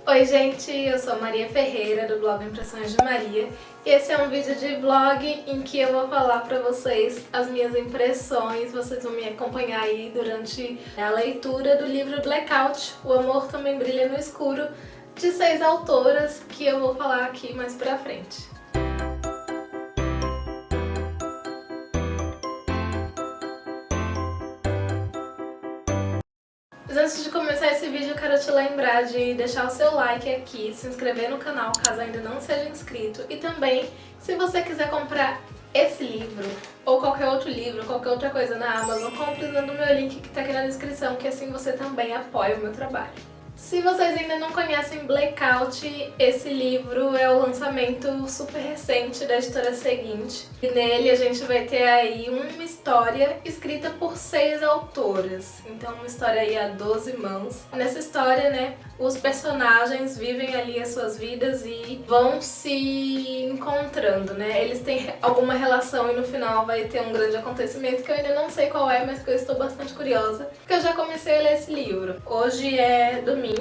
Oi gente, eu sou Maria Ferreira do blog Impressões de Maria e esse é um vídeo de vlog em que eu vou falar pra vocês as minhas impressões. Vocês vão me acompanhar aí durante a leitura do livro Blackout, O Amor Também Brilha no Escuro, de 6 autoras que eu vou falar aqui mais pra frente. Mas antes de começar esse vídeo, eu quero te lembrar de deixar o seu like aqui, se inscrever no canal caso ainda não seja inscrito e também, se você quiser comprar esse livro ou qualquer outro livro, qualquer outra coisa na Amazon, compre usando o meu link que tá aqui na descrição, que assim você também apoia o meu trabalho. Se vocês ainda não conhecem Blackout, esse livro é o lançamento super recente da editora Seguinte. E nele a gente vai ter aí uma história escrita por 6 autoras. Então uma história aí a 12 mãos. Nessa história, né, os personagens vivem ali as suas vidas e vão se encontrando, né? Eles têm alguma relação e no final vai ter um grande acontecimento que eu ainda não sei qual é, mas que eu estou bastante curiosa, porque eu já comecei a ler esse livro. Hoje é domingo,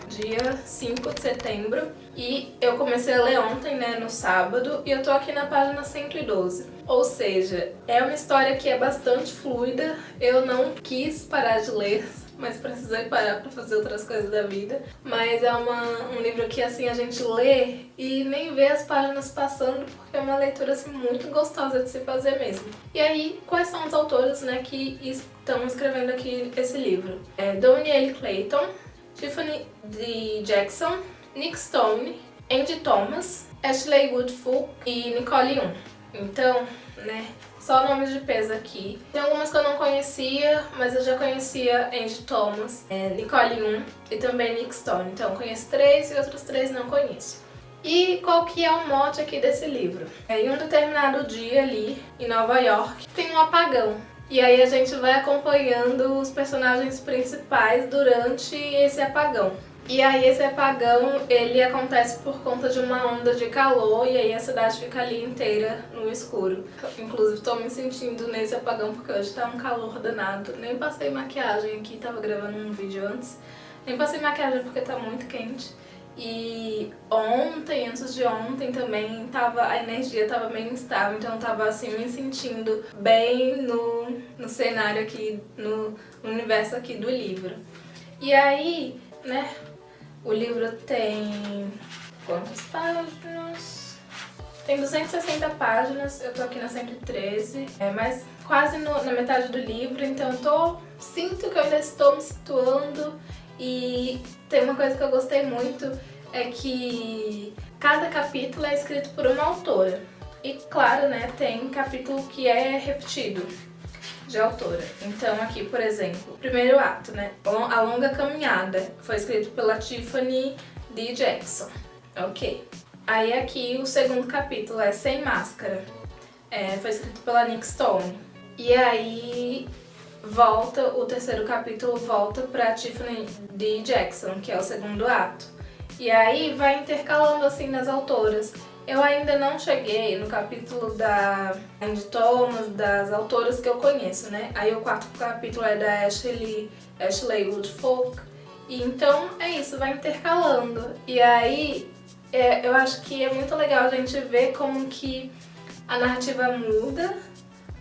dia 5 de setembro, e eu comecei a ler ontem, né, no sábado, e eu tô aqui na página 112. Ou seja, é uma história que é bastante fluida, eu não quis parar de ler, mas precisei parar pra fazer outras coisas da vida. Mas é um livro que assim a gente lê e nem vê as páginas passando, porque é uma leitura assim muito gostosa de se fazer mesmo. E aí, quais são os autores, né, que estão escrevendo aqui esse livro? Donielle Clayton, Tiffany D. Jackson, Nick Stone, Angie Thomas, Ashley Woodfull e Nicole Young. Então, né, só nomes de peso aqui. Tem algumas que eu não conhecia, mas eu já conhecia Angie Thomas, Nicole Young e também Nick Stone. Então eu conheço 3 e outros 3 não conheço. E qual que é o mote aqui desse livro? Em um determinado dia ali, em Nova York, tem um apagão. E aí a gente vai acompanhando os personagens principais durante esse apagão. E aí esse apagão, ele acontece por conta de uma onda de calor e aí a cidade fica ali inteira no escuro. Inclusive tô me sentindo nesse apagão porque hoje tá um calor danado. Nem passei maquiagem aqui, tava gravando um vídeo antes. Nem passei maquiagem porque tá muito quente. E ontem, antes de ontem também, a energia tava meio instável, então eu tava assim me sentindo bem no cenário aqui, no universo aqui do livro. E aí, né, o livro tem quantas páginas? Tem 260 páginas, eu tô aqui na 113, mas quase na metade do livro, então sinto que eu ainda estou me situando. E tem uma coisa que eu gostei muito, é que cada capítulo é escrito por uma autora. E claro, né, tem capítulo que é repetido de autora. Então aqui, por exemplo, o primeiro ato, né, A Longa Caminhada, foi escrito pela Tiffany D. Jackson. Ok. Aí aqui o segundo capítulo é Sem Máscara, foi escrito pela Nick Stone. E aí o terceiro capítulo volta pra Tiffany D. Jackson, que é o segundo ato. E aí vai intercalando assim nas autoras. Eu ainda não cheguei no capítulo da Angie Thomas, das autoras que eu conheço, né? Aí o quarto capítulo é da Ashley Woodfull. E então é isso, vai intercalando. E aí eu acho que é muito legal a gente ver como que a narrativa muda,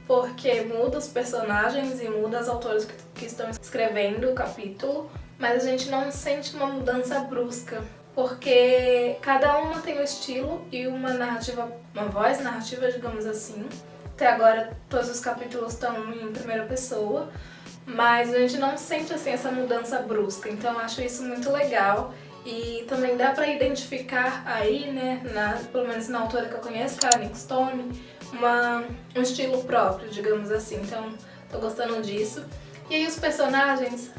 porque muda os personagens e muda as autoras que estão escrevendo o capítulo, mas a gente não sente uma mudança brusca, porque cada uma tem um estilo e uma narrativa, uma voz narrativa, digamos assim. Até agora todos os capítulos estão em primeira pessoa, mas a gente não sente assim essa mudança brusca, então eu acho isso muito legal. E também dá pra identificar aí, né, pelo menos na autora que eu conheço, que é a Nick Stone, um estilo próprio, digamos assim, então tô gostando disso. E aí os personagens,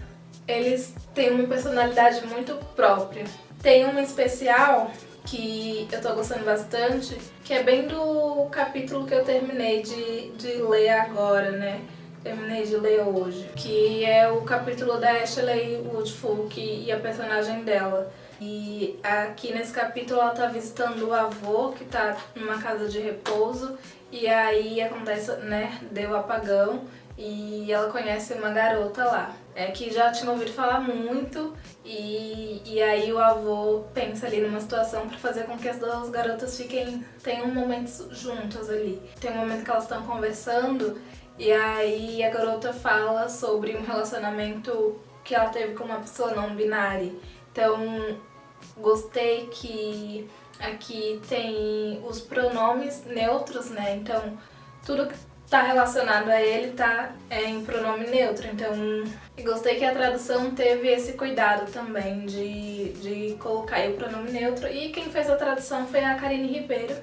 eles têm uma personalidade muito própria. Tem uma especial que eu tô gostando bastante, que é bem do capítulo que eu terminei de ler agora, né? Terminei de ler hoje, que é o capítulo da Ashley Woodfull e a personagem dela. E aqui nesse capítulo ela tá visitando o avô, que tá numa casa de repouso, e aí acontece, né, deu apagão e ela conhece uma garota lá. que já tinha ouvido falar muito, e aí o avô pensa ali numa situação para fazer com que as duas garotas tenham momentos juntas ali. Tem um momento que elas estão conversando, e aí a garota fala sobre um relacionamento que ela teve com uma pessoa não binária. Então, gostei que aqui tem os pronomes neutros, né? Então, tudo que tá relacionado a ele tá em pronome neutro. Então, gostei que a tradução teve esse cuidado também de colocar aí o pronome neutro. E quem fez a tradução foi a Karine Ribeiro,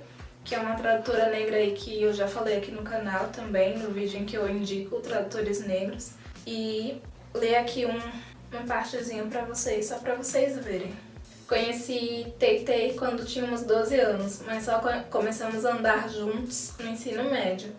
que é uma tradutora negra aí que eu já falei aqui no canal também, no vídeo em que eu indico tradutores negros. E ler aqui uma partezinha pra vocês, só pra vocês verem. Conheci Teitei quando tínhamos 12 anos, mas só começamos a andar juntos no ensino médio.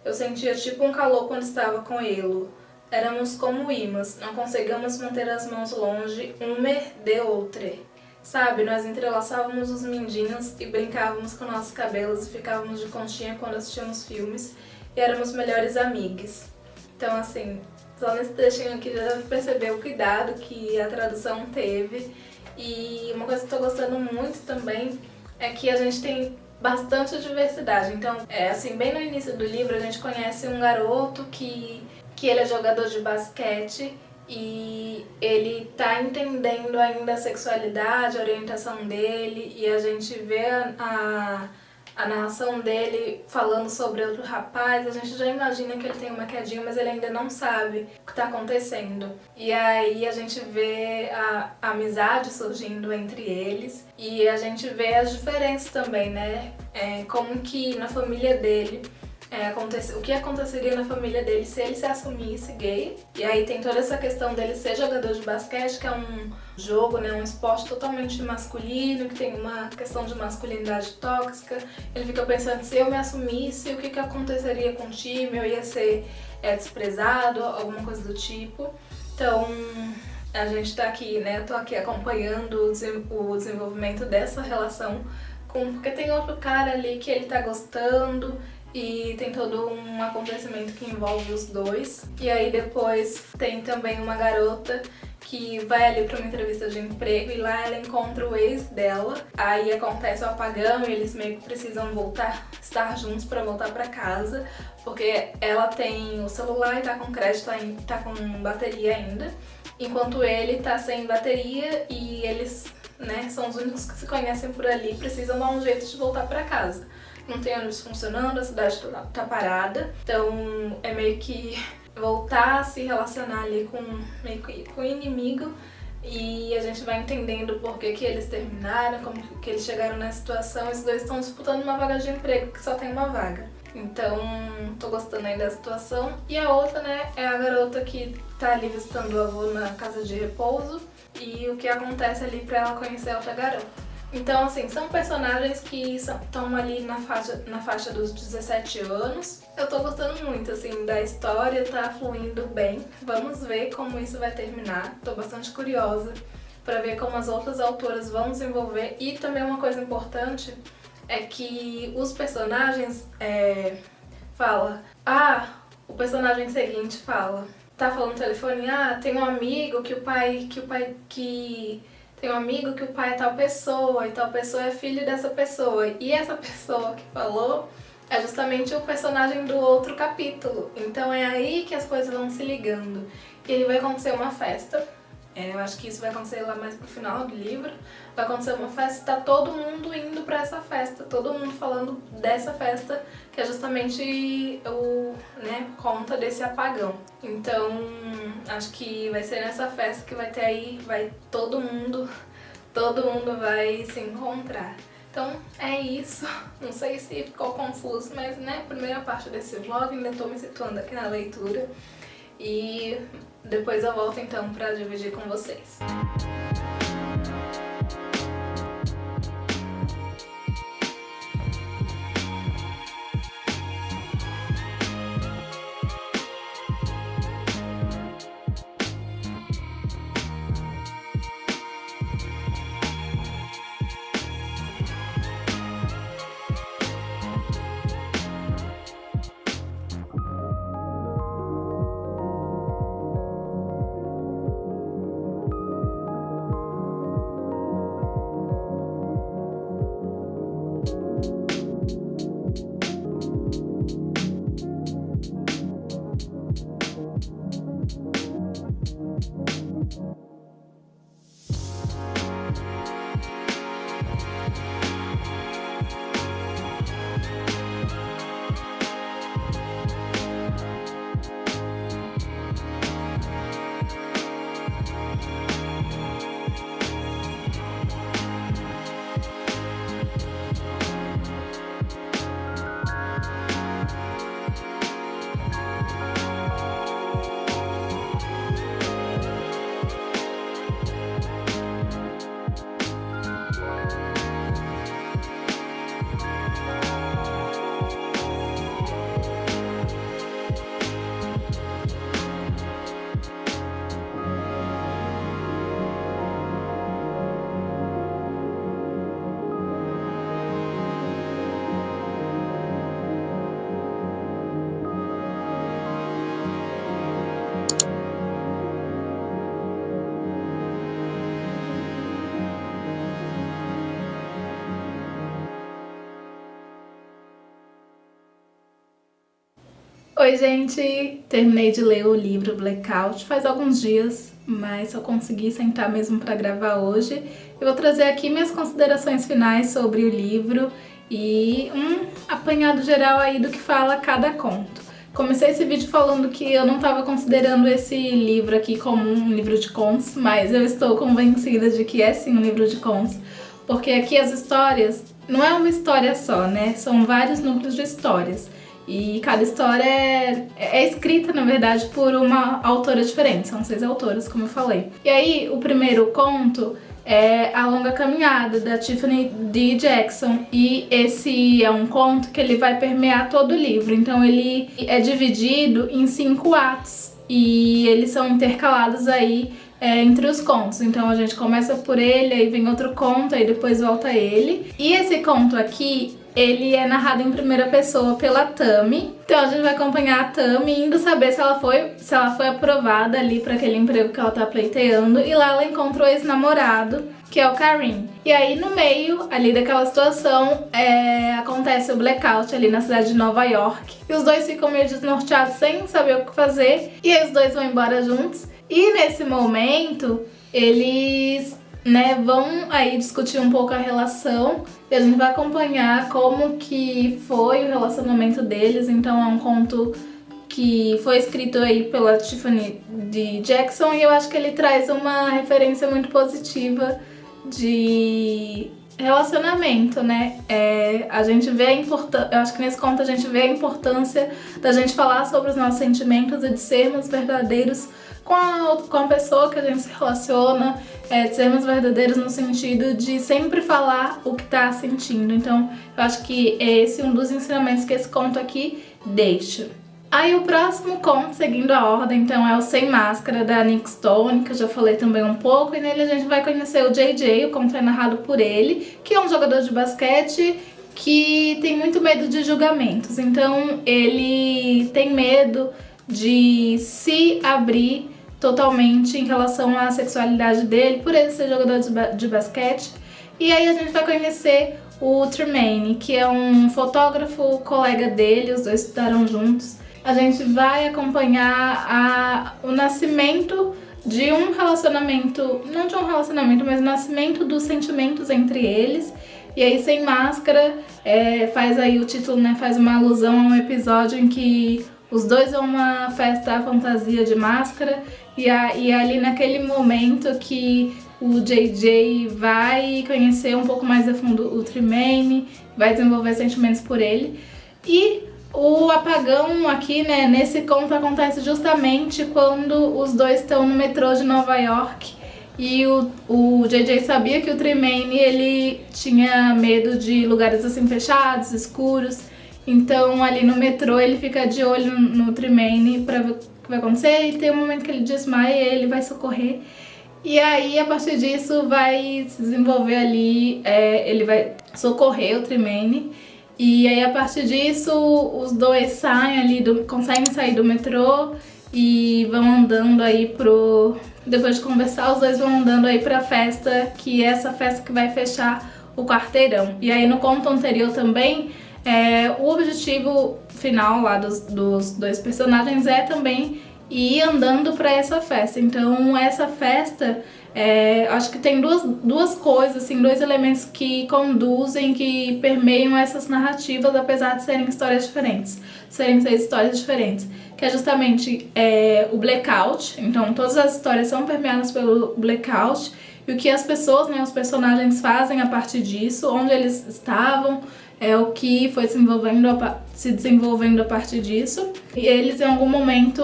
Eu sentia tipo um calor quando estava com ele. Éramos como imãs, não conseguíamos manter as mãos longe uma de outra. Sabe, nós entrelaçávamos os mindinhos e brincávamos com nossos cabelos e ficávamos de conchinha quando assistíamos filmes e éramos melhores amigas. Então, assim, só nesse trechinho aqui já dá pra perceber o cuidado que a tradução teve. E uma coisa que eu tô gostando muito também é que a gente tem bastante diversidade. Então, assim, bem no início do livro a gente conhece um garoto que ele é jogador de basquete e ele tá entendendo ainda a sexualidade, a orientação dele, e a gente vê a narração dele falando sobre outro rapaz. A gente já imagina que ele tem uma quedinha, mas ele ainda não sabe o que tá acontecendo. E aí a gente vê a amizade surgindo entre eles e a gente vê as diferenças também, né? Como que na família dele o que aconteceria na família dele se ele se assumisse gay. E aí tem toda essa questão dele ser jogador de basquete, que é um jogo, né, um esporte totalmente masculino, que tem uma questão de masculinidade tóxica. Ele fica pensando, se eu me assumisse, o que aconteceria com o time? Eu ia ser desprezado, alguma coisa do tipo. Então, a gente tá aqui, né, eu tô aqui acompanhando o desenvolvimento dessa relação, porque tem outro cara ali que ele tá gostando, e tem todo um acontecimento que envolve os dois. E aí depois tem também uma garota que vai ali para uma entrevista de emprego e lá ela encontra o ex dela. Aí acontece o apagão e eles meio que precisam estar juntos para voltar para casa, porque ela tem o celular e tá com crédito, tá com bateria ainda, enquanto ele tá sem bateria e eles, né, são os únicos que se conhecem por ali, precisam dar um jeito de voltar para casa. Não tem ônibus funcionando, a cidade tá parada, então é meio que voltar a se relacionar ali meio que com o inimigo, e a gente vai entendendo por que eles terminaram, como que eles chegaram nessa situação. Esses dois estão disputando uma vaga de emprego que só tem uma vaga. Então, tô gostando aí da situação. E a outra, né, é a garota que tá ali visitando o avô na casa de repouso e o que acontece ali pra ela conhecer a outra garota. Então, assim, são personagens que estão ali na faixa dos 17 anos. Eu tô gostando muito, assim, da história, tá fluindo bem. Vamos ver como isso vai terminar. Tô bastante curiosa pra ver como as outras autoras vão desenvolver. E também uma coisa importante é que os personagens o personagem seguinte tá falando no telefone, tem um amigo tem um amigo que o pai é tal pessoa, e tal pessoa é filho dessa pessoa. E essa pessoa que falou é justamente o personagem do outro capítulo. Então é aí que as coisas vão se ligando. E aí vai acontecer uma festa. Eu acho que isso vai acontecer lá mais pro final do livro. Vai acontecer uma festa e tá todo mundo indo pra essa festa. Todo mundo falando dessa festa, que é justamente conta desse apagão. Então, acho que vai ser nessa festa que todo mundo vai se encontrar. Então, é isso. Não sei se ficou confuso, mas, né, primeira parte desse vlog, ainda tô me situando aqui na leitura. E depois eu volto, então, pra dividir com vocês. Oi, gente! Terminei de ler o livro Blackout faz alguns dias, mas só consegui sentar mesmo para gravar hoje. Eu vou trazer aqui minhas considerações finais sobre o livro e um apanhado geral aí do que fala cada conto. Comecei esse vídeo falando que eu não estava considerando esse livro aqui como um livro de contos, mas eu estou convencida de que é sim um livro de contos, porque aqui as histórias não é uma história só, né? São vários núcleos de histórias. E cada história é escrita, na verdade, por uma autora diferente. São 6 autoras, como eu falei. E aí, o primeiro conto é A Longa Caminhada, da Tiffany D. Jackson. E esse é um conto que ele vai permear todo o livro. Então ele é dividido em 5 atos. E eles são intercalados aí entre os contos. Então a gente começa por ele, aí vem outro conto, aí depois volta ele. E esse conto aqui, ele é narrado em primeira pessoa pela Tami. Então a gente vai acompanhar a Tami indo saber se ela foi aprovada ali para aquele emprego que ela tá pleiteando. E lá ela encontra o ex-namorado, que é o Karim. E aí no meio ali daquela situação acontece o blackout ali na cidade de Nova York. E os dois ficam meio desnorteados sem saber o que fazer. E aí os dois vão embora juntos. E nesse momento eles vão aí discutir um pouco a relação e a gente vai acompanhar como que foi o relacionamento deles. Então é um conto que foi escrito aí pela Tiffany D. Jackson e eu acho que ele traz uma referência muito positiva de relacionamento, né? A gente vê a importância, eu acho que nesse conto a gente vê a importância da gente falar sobre os nossos sentimentos e de sermos verdadeiros com a pessoa que a gente se relaciona, de sermos verdadeiros no sentido de sempre falar o que tá sentindo. Então, eu acho que é esse um dos ensinamentos que esse conto aqui deixa. Aí o próximo conto, seguindo a ordem, então é o Sem Máscara, da Nick Stone, que eu já falei também um pouco, e nele a gente vai conhecer o JJ, o conto é narrado por ele, que é um jogador de basquete que tem muito medo de julgamentos. Então, ele tem medo de se abrir totalmente em relação à sexualidade dele, por ele ser jogador de basquete. E aí a gente vai conhecer o Tremaine, que é um fotógrafo colega dele, os dois estudaram juntos. A gente vai acompanhar o nascimento de um relacionamento, não de um relacionamento, mas o nascimento dos sentimentos entre eles. E aí Sem Máscara faz aí o título, né, faz uma alusão a um episódio em que os dois vão a uma festa fantasia de máscara e ali naquele momento que o JJ vai conhecer um pouco mais a fundo o Tremaine, vai desenvolver sentimentos por ele. E o apagão aqui, né, nesse conto acontece justamente quando os dois estão no metrô de Nova York e o JJ sabia que o Tremaine, ele tinha medo de lugares assim fechados, escuros. Então ali no metrô ele fica de olho no Tremaine pra ver o que vai acontecer e tem um momento que ele desmaia e ele vai socorrer. E aí a partir disso vai se desenvolver ali, ele vai socorrer o Tremaine. E aí a partir disso os dois saem ali, conseguem sair do metrô e vão andando aí depois de conversar, os dois vão andando aí pra festa, que é essa festa que vai fechar o quarteirão. E aí no conto anterior também, o objetivo final lá dos dois personagens é também ir andando para essa festa. Então essa festa, acho que tem duas coisas, assim, 2 elementos que conduzem, que permeiam essas narrativas, apesar de serem histórias diferentes, serem 6 histórias diferentes, que é justamente o blackout. Então todas as histórias são permeadas pelo blackout e o que as pessoas, né, os personagens fazem a partir disso, onde eles estavam, o que foi se desenvolvendo a partir disso. E eles em algum momento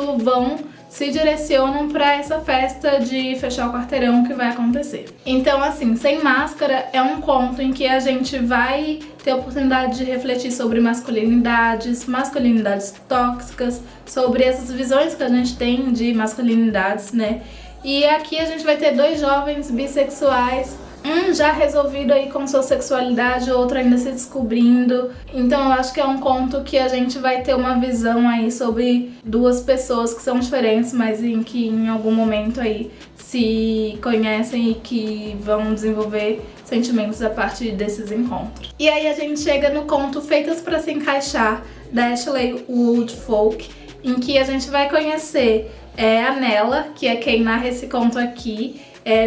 se direcionam para essa festa de fechar o quarteirão que vai acontecer. Então assim, Sem Máscara é um conto em que a gente vai ter a oportunidade de refletir sobre masculinidades tóxicas, sobre essas visões que a gente tem de masculinidades, né? E aqui a gente vai ter 2 jovens bissexuais, um já resolvido aí com sua sexualidade, o outro ainda se descobrindo. Então eu acho que é um conto que a gente vai ter uma visão aí sobre 2 pessoas que são diferentes, mas em que em algum momento aí se conhecem e que vão desenvolver sentimentos a partir desses encontros. E aí a gente chega no conto Feitas para se Encaixar, da Ashley Woodfolk. em que a gente vai conhecer a Nella, que é quem narra esse conto aqui,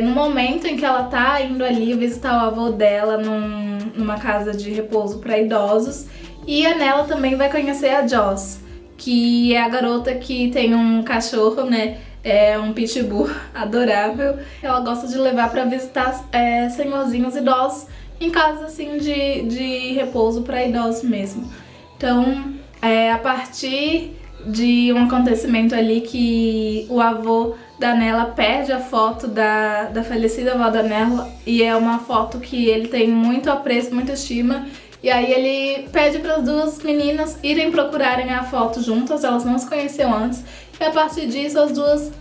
no momento em que ela tá indo ali visitar o avô dela numa casa de repouso para idosos. E a Nella também vai conhecer a Joss, que é a garota que tem um cachorro, né? É um pitbull adorável. Ela gosta de levar para visitar senhorzinhos idosos em casas assim de repouso para idosos mesmo. Então, a partir de um acontecimento ali que o avô da Nella perde a foto da falecida avó da Nella, e é uma foto que ele tem muito apreço, muita estima. E aí ele pede para as duas meninas irem procurarem a foto juntas, elas não se conheciam antes. E a partir disso as duas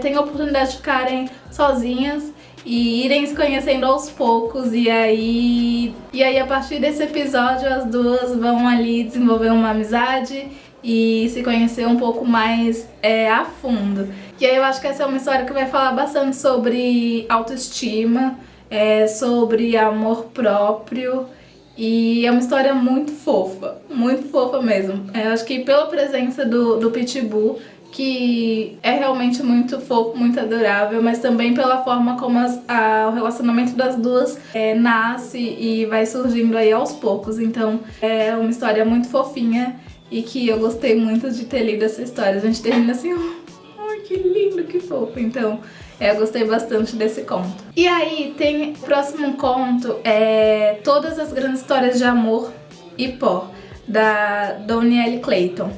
têm a oportunidade de ficarem sozinhas e irem se conhecendo aos poucos. E aí a partir desse episódio as duas vão ali desenvolver uma amizade e se conhecer um pouco mais a fundo. E aí eu acho que essa é uma história que vai falar bastante sobre autoestima, sobre amor próprio. E é uma história muito fofa mesmo. Eu acho que pela presença do Pitbull, que é realmente muito fofo, muito adorável, mas também pela forma como o relacionamento das duas nasce e vai surgindo aí aos poucos. Então é uma história muito fofinha e que eu gostei muito de ter lido essa história. A gente termina assim, ai, que lindo, que fofo. Então eu gostei bastante desse conto. E aí tem o próximo conto, Todas as Grandes Histórias de Amor e Pó, da Donielle Clayton.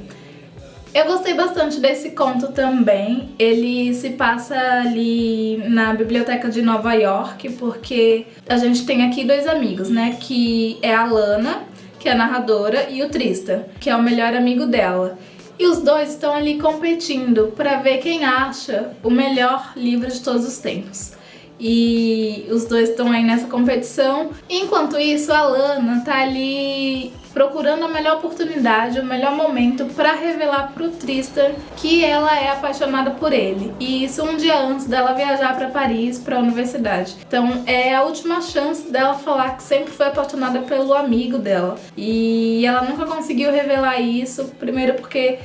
Eu gostei bastante desse conto também. Ele se passa ali na biblioteca de Nova York, porque a gente tem aqui dois amigos, né? Que é a Lana, que é a narradora, e o Tristan, que é o melhor amigo dela. E os dois estão ali competindo para ver quem acha o melhor livro de todos os tempos. E os dois estão aí nessa competição. Enquanto isso, a Lana tá ali procurando a melhor oportunidade, o melhor momento para revelar pro Tristan que ela é apaixonada por ele. E isso um dia antes dela viajar para Paris, para a universidade. Então é a última chance dela falar que sempre foi apaixonada pelo amigo dela. E ela nunca conseguiu revelar isso, primeiro porque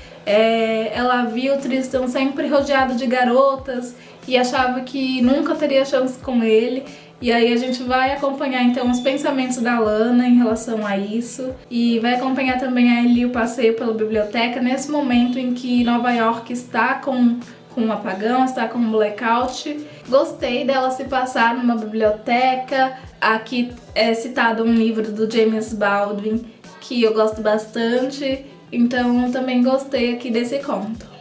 ela viu o Tristan sempre rodeado de garotas e achava que nunca teria chance com ele. E aí a gente vai acompanhar então os pensamentos da Lana em relação a isso, e vai acompanhar também ali o passeio pela biblioteca nesse momento em que Nova York está com um apagão, está com um blackout. Gostei dela se passar numa biblioteca. Aqui é citado um livro do James Baldwin que eu gosto bastante, então também gostei aqui desse conto.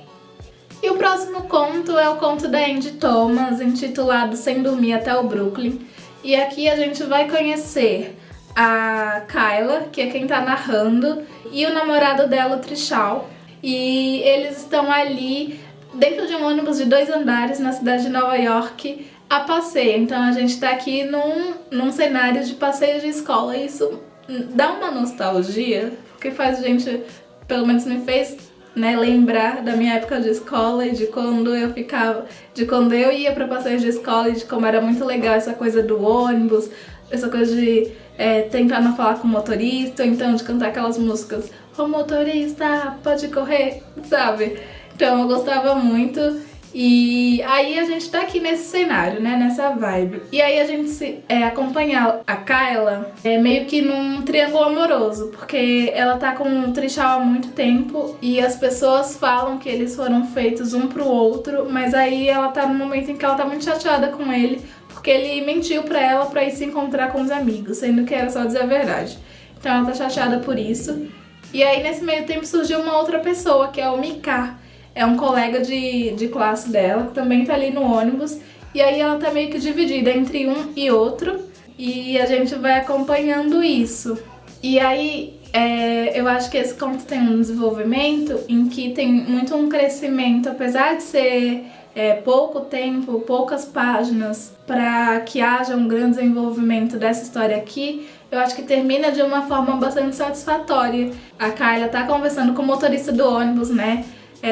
E o próximo conto é o conto da Angie Thomas, intitulado Sem Dormir até o Brooklyn. E aqui a gente vai conhecer a Kyla, que é quem tá narrando, e o namorado dela, o Trishal. E eles estão ali dentro de um ônibus de 2 andares na cidade de Nova York a passeio. Então a gente tá aqui num cenário de passeio de escola. Isso dá uma nostalgia, porque faz a gente, pelo menos me fez, lembrar da minha época de escola e de quando eu ia para passeios de escola e de como era muito legal essa coisa do ônibus, essa coisa de tentar não falar com o motorista, ou então de cantar aquelas músicas, ô motorista, pode correr, sabe? Então eu gostava muito. E aí a gente tá aqui nesse cenário, né, nessa vibe. E aí a gente acompanha a Kyla meio que num triângulo amoroso, porque ela tá com o Trishal há muito tempo e as pessoas falam que eles foram feitos um pro outro, mas aí ela tá num momento em que ela tá muito chateada com ele, porque ele mentiu pra ela pra ir se encontrar com os amigos, sendo que era só dizer a verdade. Então ela tá chateada por isso. E aí nesse meio tempo surgiu uma outra pessoa, que é o Mika. É um colega de classe dela, que também tá ali no ônibus. E aí ela tá meio que dividida entre um e outro. E a gente vai acompanhando isso. E aí eu acho que esse conto tem um desenvolvimento em que tem muito um crescimento, apesar de ser pouco tempo, poucas páginas, para que haja um grande desenvolvimento dessa história aqui. Eu acho que termina de uma forma bastante satisfatória. A Kyla tá conversando com o motorista do ônibus, né?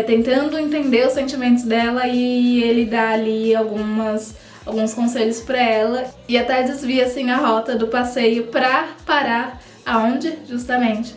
Tentando entender os sentimentos dela, e ele dá ali alguns conselhos pra ela e até desvia assim a rota do passeio pra parar aonde? Justamente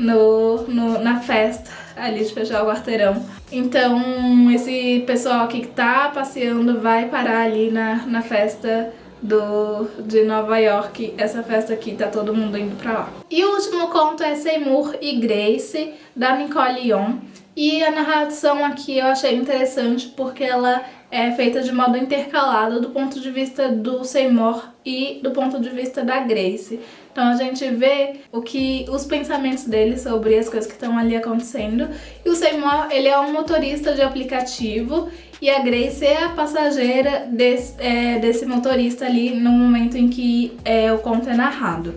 na festa ali de fechar o quarteirão. Então esse pessoal aqui que tá passeando vai parar ali na festa de Nova York. Essa festa aqui tá todo mundo indo pra lá. E o último conto é Seymour e Grace, da Nicole Yoon. E a narração aqui eu achei interessante porque ela é feita de modo intercalado do ponto de vista do Seymour e do ponto de vista da Grace. Então a gente vê os pensamentos dele sobre as coisas que estão ali acontecendo. E o Seymour, ele é um motorista de aplicativo e a Grace é a passageira desse motorista ali no momento em que o conto é narrado.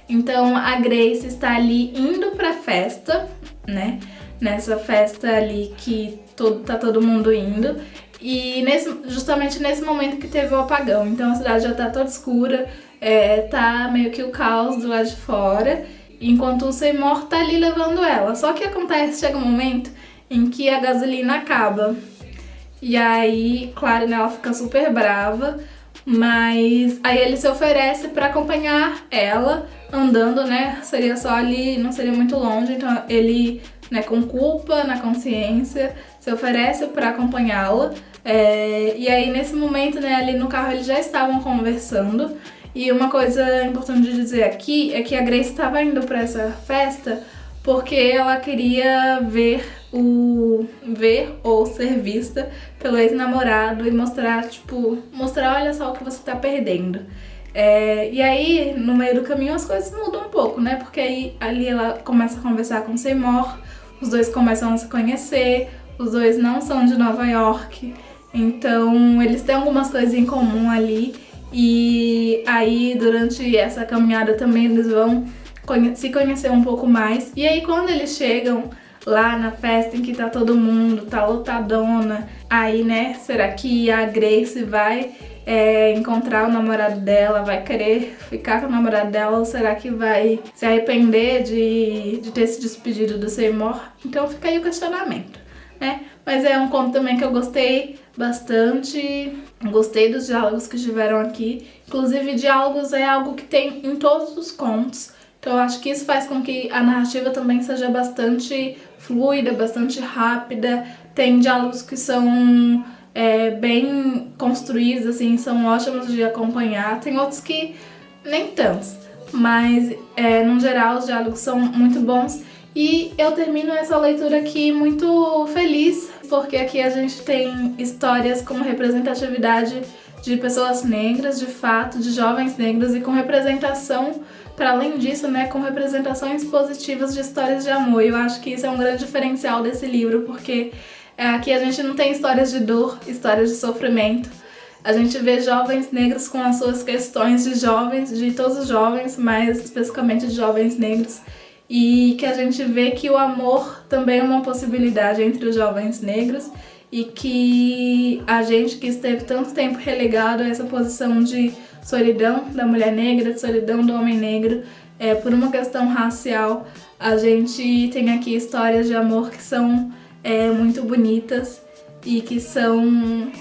Então a Grace está ali indo pra festa, né? Nessa festa ali que tá todo mundo indo. E justamente nesse momento que teve o apagão. Então a cidade já tá toda escura, tá meio que o caos do lado de fora, enquanto o Seymour tá ali levando ela. Só que chega um momento em que a gasolina acaba. E aí, claro, né, ela fica super brava, mas aí ele se oferece pra acompanhar ela andando, né? Seria só ali, não seria muito longe, então ele, né, com culpa na consciência, se oferece pra acompanhá-la. E aí nesse momento, né, ali no carro eles já estavam conversando. E uma coisa importante de dizer aqui é que a Grace estava indo pra essa festa porque ela queria ver ou ser vista pelo ex-namorado e mostrar, olha só o que você tá perdendo. E aí, no meio do caminho, as coisas mudam um pouco, né? Porque aí ali ela começa a conversar com o Seymour, os dois começam a se conhecer, os dois não são de Nova York, então eles têm algumas coisas em comum ali. E aí, durante essa caminhada também, eles vão se conhecer um pouco mais. E aí, quando eles chegam lá na festa em que tá todo mundo, tá lotadona, aí, né, será que a Grace vai encontrar o namorado dela, vai querer ficar com o namorado dela, ou será que vai se arrepender de ter se despedido do Seymour? Então fica aí o questionamento, né? Mas é um conto também que eu gostei bastante, gostei dos diálogos que tiveram aqui. Inclusive, diálogos é algo que tem em todos os contos, então eu acho que isso faz com que a narrativa também seja bastante fluida, bastante rápida. Tem diálogos que são bem construídos, assim, são ótimos de acompanhar. Tem outros que nem tantos, mas no geral os diálogos são muito bons. E eu termino essa leitura aqui muito feliz, porque aqui a gente tem histórias com representatividade de pessoas negras, de fato, de jovens negros, e com representação, para além disso, né, com representações positivas de histórias de amor. E eu acho que isso é um grande diferencial desse livro, porque aqui a gente não tem histórias de dor, histórias de sofrimento. A gente vê jovens negros com as suas questões de jovens, de todos os jovens, mas especificamente de jovens negros. E que a gente vê que o amor também é uma possibilidade entre os jovens negros, e que a gente que esteve tanto tempo relegado a essa posição de solidão da mulher negra, de solidão do homem negro, por uma questão racial, a gente tem aqui histórias de amor que são muito bonitas e que são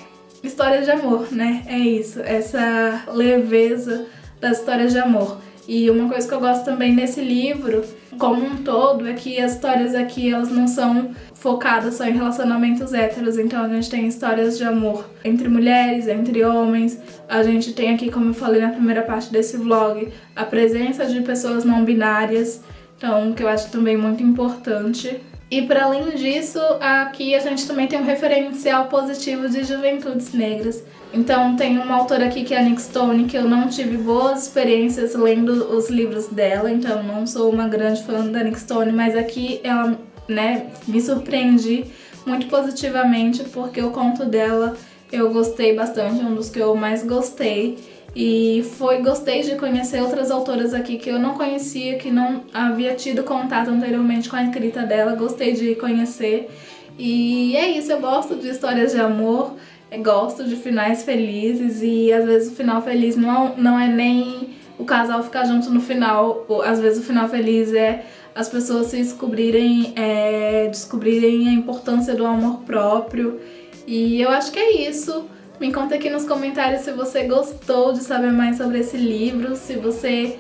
histórias de amor, né? É isso, essa leveza das histórias de amor. E uma coisa que eu gosto também nesse livro, como um todo, é que as histórias aqui, elas não são focadas só em relacionamentos héteros. Então a gente tem histórias de amor entre mulheres, entre homens. A gente tem aqui, como eu falei na primeira parte desse vlog, a presença de pessoas não binárias, então que eu acho também muito importante. E para além disso, aqui a gente também tem um referencial positivo de juventudes negras. Então tem uma autora aqui que é a Nick Stone, que eu não tive boas experiências lendo os livros dela, então não sou uma grande fã da Nick Stone, mas aqui ela, né, me surpreendi muito positivamente, porque o conto dela eu gostei bastante, é um dos que eu mais gostei. E gostei de conhecer outras autoras aqui que eu não conhecia, que não havia tido contato anteriormente com a escrita dela, gostei de conhecer. E é isso, eu gosto de histórias de amor, gosto de finais felizes, e às vezes o final feliz não é nem o casal ficar junto no final, às vezes o final feliz é as pessoas se descobrirem a importância do amor próprio. E eu acho que é isso. Me conta aqui nos comentários se você gostou de saber mais sobre esse livro, se você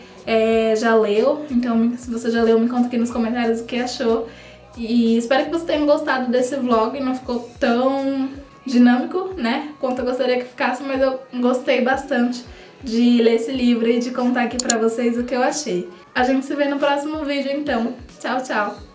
já leu. Então, se você já leu, me conta aqui nos comentários o que achou. E espero que você tenha gostado desse vlog. Não ficou tão dinâmico, né, quanto eu gostaria que ficasse, mas eu gostei bastante de ler esse livro e de contar aqui pra vocês o que eu achei. A gente se vê no próximo vídeo, então. Tchau, tchau!